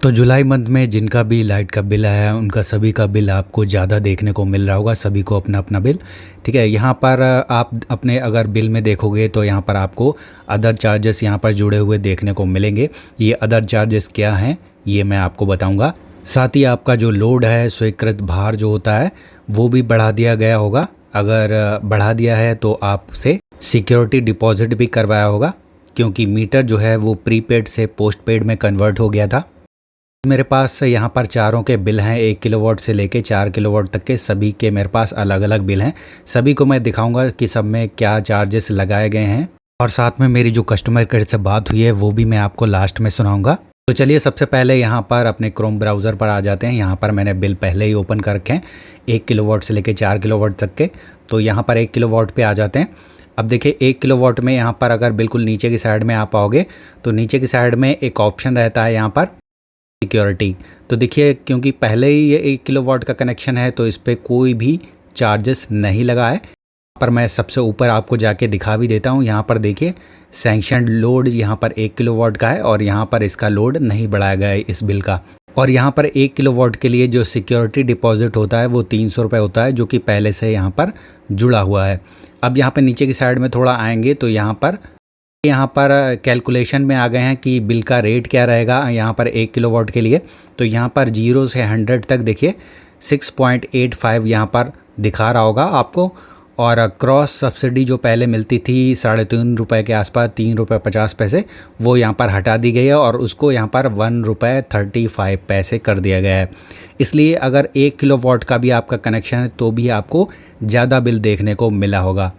तो जुलाई मंथ में जिनका भी लाइट का बिल आया है उनका सभी का बिल आपको ज़्यादा देखने को मिल रहा होगा, सभी को अपना अपना बिल। ठीक है, यहाँ पर आप अपने अगर बिल में देखोगे तो यहाँ पर आपको अदर चार्जेस यहाँ पर जुड़े हुए देखने को मिलेंगे। ये अदर चार्जेस क्या हैं ये मैं आपको बताऊँगा। साथ ही आपका जो लोड है, स्वीकृत भार जो होता है वो भी बढ़ा दिया गया होगा। अगर बढ़ा दिया है तो आपसे सिक्योरिटी डिपॉजिट भी करवाया होगा, क्योंकि मीटर जो है वो प्रीपेड से पोस्टपेड में कन्वर्ट हो गया था। मेरे पास यहाँ पर चारों के बिल हैं, 1 किलोवाट से लेके 4 किलोवाट तक के सभी के मेरे पास अलग अलग बिल हैं। सभी को मैं दिखाऊंगा कि सब में क्या चार्जेस लगाए गए हैं, और साथ में मेरी जो कस्टमर केयर से बात हुई है वो भी मैं आपको लास्ट में सुनाऊंगा। तो चलिए सबसे पहले यहाँ पर अपने क्रोम ब्राउज़र पर आ जाते हैं। यहाँ पर मैंने बिल पहले ही ओपन कर रखे हैं 1 किलोवाट से लेके 4 किलोवाट तक के। तो यहाँ पर 1 किलोवाट पे आ जाते हैं। अब देखिए 1 किलोवाट में यहाँ पर अगर बिल्कुल नीचे की साइड में आप आओगे तो नीचे की साइड में एक ऑप्शन रहता है यहाँ पर सिक्योरिटी। तो देखिए क्योंकि पहले ही ये 1 किलोवाट का कनेक्शन है तो इस पर कोई भी चार्जेस नहीं लगा है। पर मैं सबसे ऊपर आपको जाके दिखा भी देता हूँ। यहाँ पर देखिए सैंक्शन लोड यहाँ पर 1 किलोवाट का है और यहाँ पर इसका लोड नहीं बढ़ाया गया है इस बिल का। और यहाँ पर 1 किलोवाट के लिए जो सिक्योरिटी डिपॉजिट होता है वो 300 रुपये होता है, जो कि पहले से यहाँ पर जुड़ा हुआ है। अब यहाँ पर नीचे की साइड में थोड़ा आएंगे तो यहाँ पर कैलकुलेशन में आ गए हैं कि बिल का रेट क्या रहेगा यहाँ पर 1 किलोवाट के लिए। तो यहाँ पर 0 से 100 तक देखिए 6.85 यहाँ पर दिखा रहा होगा आपको। और क्रॉस सब्सिडी जो पहले मिलती थी 3.5 रुपये के आसपास, 3 रुपये 50 पैसे, वो यहाँ पर हटा दी गई है और उसको यहाँ पर 1 रुपये 35 पैसे कर दिया गया है। इसलिए अगर 1 किलोवाट का भी आपका कनेक्शन है तो भी आपको ज़्यादा बिल देखने को मिला होगा,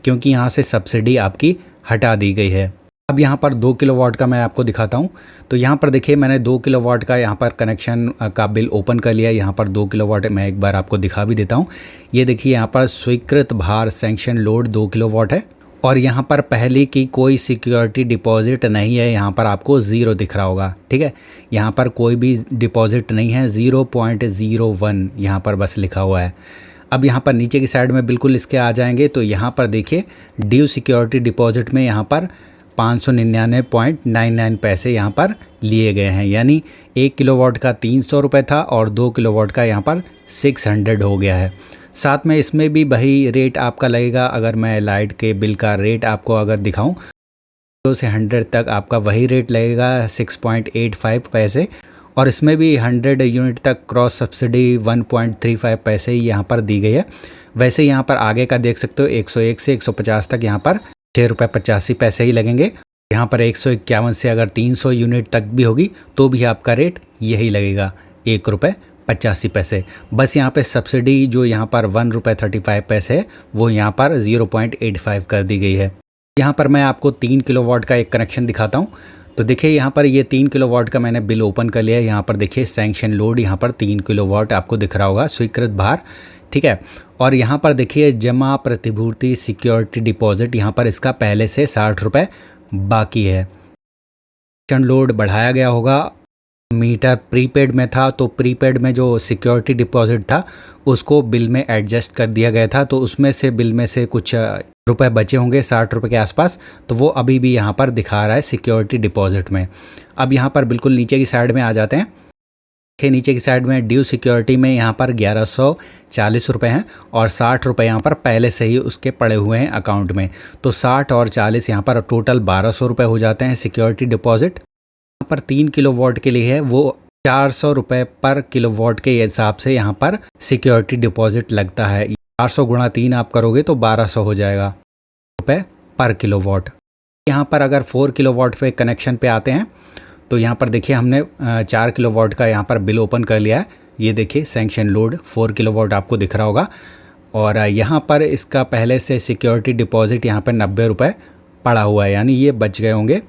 क्योंकि यहाँ से सब्सिडी आपकी हटा दी गई है। अब यहाँ पर 2 किलोवाट का मैं आपको दिखाता हूँ। तो यहाँ पर देखिए मैंने 2 किलोवाट का यहाँ पर कनेक्शन का बिल ओपन कर लिया। यहाँ पर 2 किलोवाट मैं एक बार आपको दिखा भी देता हूँ। ये देखिए यहाँ पर स्वीकृत भार सैंक्शन लोड 2 किलोवाट है और यहाँ पर पहले की कोई सिक्योरिटी डिपॉजिट नहीं है। यहाँ पर आपको 0 दिख रहा होगा। ठीक है, यहाँ पर कोई भी डिपॉजिट नहीं है, 0.01 यहाँ पर बस लिखा हुआ है। अब यहाँ पर नीचे की साइड में बिल्कुल इसके आ जाएंगे तो यहाँ पर देखिए ड्यू सिक्योरिटी डिपॉजिट में यहाँ पर 599.99 पैसे यहाँ पर लिए गए हैं, यानी 1 किलोवाट का 300 रुपये था और 2 किलोवाट का यहाँ पर 600 हो गया है। साथ में इसमें भी वही रेट आपका लगेगा। अगर मैं लाइट के बिल का रेट आपको अगर दिखाऊं 0 से 100 तक आपका वही रेट लगेगा 6.85 पैसे, और इसमें भी 100 यूनिट तक क्रॉस सब्सिडी 1.35 पैसे ही यहाँ पर दी गई है। वैसे यहाँ पर आगे का देख सकते हो 101 से 150 तक यहाँ पर 6 रुपये 85 पैसे ही लगेंगे। यहाँ पर 151 से अगर 300 यूनिट तक भी होगी तो भी आपका रेट यही लगेगा 1 रुपये 85 पैसे। बस यहाँ पे सब्सिडी जो यहाँ पर 1 रुपये 35 पैसे है वो यहाँ पर 0.85 कर दी गई है। यहाँ पर मैं आपको 3 किलोवाट का एक कनेक्शन दिखाता हूँ। तो देखिए यहाँ पर ये 3 किलोवाट का मैंने बिल ओपन कर लिया है। यहाँ पर देखिए सैंक्शन लोड यहाँ पर 3 किलोवाट आपको दिख रहा होगा, स्वीकृत भार। ठीक है, और यहाँ पर देखिए जमा प्रतिभूति सिक्योरिटी डिपॉजिट, यहाँ पर इसका पहले से 60 रुपये बाकी है। सैंक्शन लोड बढ़ाया गया होगा। मीटर प्रीपेड में था तो प्रीपेड में जो सिक्योरिटी डिपॉजिट था उसको बिल में एडजस्ट कर दिया गया था, तो उसमें से बिल में से कुछ रुपए बचे होंगे 60 रुपये के आसपास, तो वो अभी भी यहाँ पर दिखा रहा है सिक्योरिटी डिपॉजिट में। अब यहाँ पर बिल्कुल नीचे की साइड में आ जाते हैं। नीचे की साइड में ड्यू सिक्योरिटी में यहाँ पर 1140 रुपये हैं और 60 रुपये यहाँ पर पहले से ही उसके पड़े हुए हैं अकाउंट में। तो 60 और 40 यहाँ पर टोटल 1200 रुपये हो जाते हैं सिक्योरिटी डिपॉजिट। यहाँ पर 3 किलोवाट के लिए है वो 400 रुपये पर किलोवाट के हिसाब से यहाँ पर सिक्योरिटी डिपॉजिट लगता है। 400 गुणा 3 आप करोगे तो 1200 हो जाएगा रुपये पर किलोवाट। यहाँ पर अगर 4 किलोवाट पे कनेक्शन पे आते हैं तो यहाँ पर देखिए हमने 4 किलोवाट का यहाँ पर बिल ओपन कर लिया है। ये देखिए सैंक्शन लोड 4 किलोवाट आपको दिख रहा होगा और यहाँ पर इसका पहले से सिक्योरिटी डिपॉजिट यहाँ पर 90 रुपये पड़ा हुआ है, यानी ये बच गए होंगे।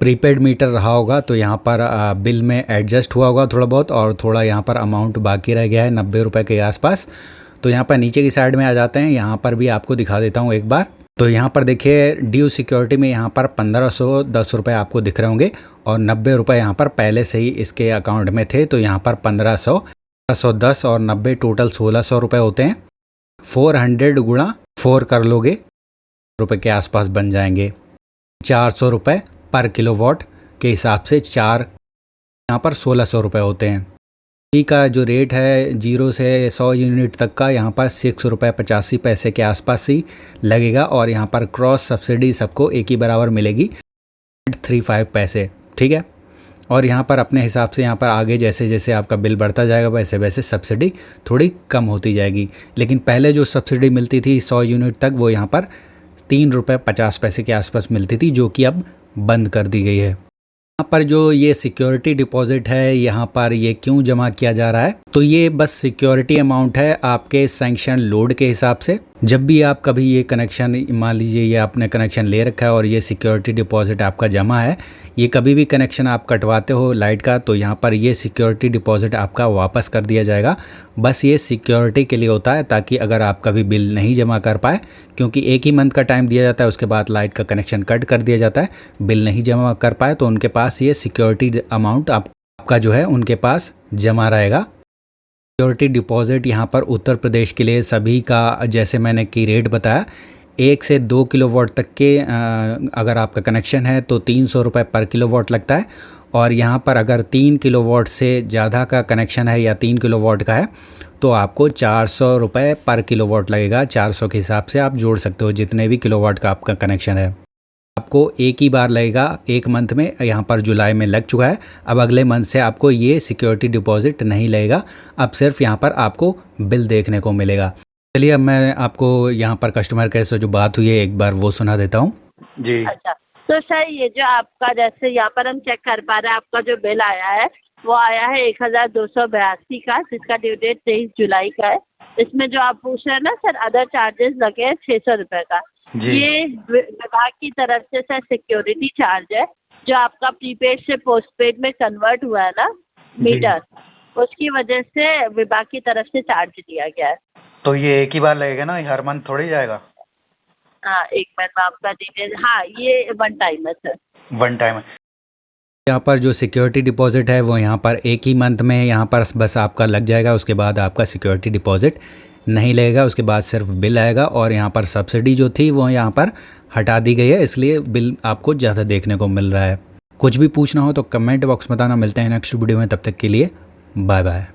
प्रीपेड मीटर रहा होगा तो यहाँ पर बिल में एडजस्ट हुआ होगा थोड़ा बहुत, और थोड़ा यहाँ पर अमाउंट बाकी रह गया है 90 रुपये के आसपास। तो यहाँ पर नीचे की साइड में आ जाते हैं। यहाँ पर भी आपको दिखा देता हूँ एक बार। तो यहाँ पर देखिए ड्यू सिक्योरिटी में यहाँ पर 1510 रुपये आपको दिख रहे होंगे और 90 रुपये यहाँ पर पहले से ही इसके अकाउंट में थे, तो यहाँ पर 1510 और 90 टोटल 1600 रुपये होते हैं। 400 गुणा 4 कर लोगे रुपये के आसपास बन जाएंगे। 400 रुपये पर किलोवाट के हिसाब से 4 यहाँ पर 1600 रुपये होते हैं। सब्सिडी का जो रेट है 0 से 100 यूनिट तक का यहाँ पर 6 रुपये 85 पैसे के आसपास ही लगेगा और यहाँ पर क्रॉस सब्सिडी सबको एक ही बराबर मिलेगी 35 पैसे, ठीक है। और यहाँ पर अपने हिसाब से यहाँ पर आगे जैसे जैसे आपका बिल बढ़ता जाएगा वैसे वैसे सब्सिडी थोड़ी कम होती जाएगी। लेकिन पहले जो सब्सिडी मिलती थी 100 यूनिट तक वो यहाँ पर 3 रुपये 50 पैसे के आसपास मिलती थी, जो कि अब बंद कर दी गई है। यहाँ पर जो ये सिक्योरिटी डिपॉजिट है यहाँ पर ये क्यों जमा किया जा रहा है, तो ये बस सिक्योरिटी अमाउंट है आपके सैंक्शन लोड के हिसाब से। जब भी आप कभी ये कनेक्शन, मान लीजिए ये आपने कनेक्शन ले रखा है और ये सिक्योरिटी डिपॉजिट आपका जमा है, ये कभी भी कनेक्शन आप कटवाते हो लाइट का तो यहाँ पर ये सिक्योरिटी डिपॉजिट आपका वापस कर दिया जाएगा। बस ये सिक्योरिटी के लिए होता है ताकि अगर आप कभी बिल नहीं जमा कर पाए, क्योंकि एक ही मंथ का टाइम दिया जाता है, उसके बाद लाइट का कनेक्शन कट कर दिया जाता है, बिल नहीं जमा कर पाए तो उनके पास ये सिक्योरिटी अमाउंट आपका जो है उनके पास जमा रहेगा। सिक्योरिटी डिपॉजिट यहाँ पर उत्तर प्रदेश के लिए सभी का, जैसे मैंने की रेट बताया, 1 से 2 किलोवाट तक के अगर आपका कनेक्शन है तो 300 रुपये पर किलोवाट लगता है। और यहाँ पर अगर 3 किलोवाट से ज़्यादा का कनेक्शन है या 3 किलोवाट का है तो आपको 400 रुपये पर किलोवाट लगेगा। 400 के हिसाब से आप जोड़ सकते हो जितने भी किलोवाट का आपका कनेक्शन है। आपको एक ही बार लगेगा, एक मंथ में, यहाँ पर जुलाई में लग चुका है। अब अगले मंथ से आपको ये सिक्योरिटी डिपॉजिट नहीं लगेगा, अब सिर्फ यहाँ पर आपको बिल देखने को मिलेगा। चलिए अब मैं आपको यहाँ पर कस्टमर केयर से जो बात हुई है एक बार वो सुना देता हूँ जी। अच्छा, तो सर ये जो आपका, जैसे यहाँ पर हम चेक कर पा रहे हैं, आपका जो बिल आया है वो आया है 1282 का, जिसका ड्यू डेट 23 जुलाई का है। इसमें जो आप पूछ रहे हैं ना सर, अदर चार्जेस लगे हैं 600 रुपये का। ये विभाग की तरफ से सर सिक्योरिटी चार्ज है, जो आपका प्रीपेड से पोस्टपेड में कन्वर्ट हुआ है ना मीटर, उसकी वजह से विभाग की तरफ से चार्ज दिया गया है। तो ये एक ही बार लगेगा ना, हर मंथ थोड़ी जाएगा? हाँ, एक मिनट में आपका डिटेल, हाँ ये वन टाइम है सर, वन टाइम है। यहाँ पर जो सिक्योरिटी डिपॉजिट है वो यहाँ पर एक ही मंथ में यहाँ पर बस आपका लग जाएगा, उसके बाद आपका सिक्योरिटी डिपॉजिट नहीं लगेगा, उसके बाद सिर्फ बिल आएगा। और यहाँ पर सब्सिडी जो थी वो यहाँ पर हटा दी गई है, इसलिए बिल आपको ज़्यादा देखने को मिल रहा है। कुछ भी पूछना हो तो कमेंट बॉक्स में बताना। मिलते हैं नेक्स्ट वीडियो में, तब तक के लिए बाय बाय।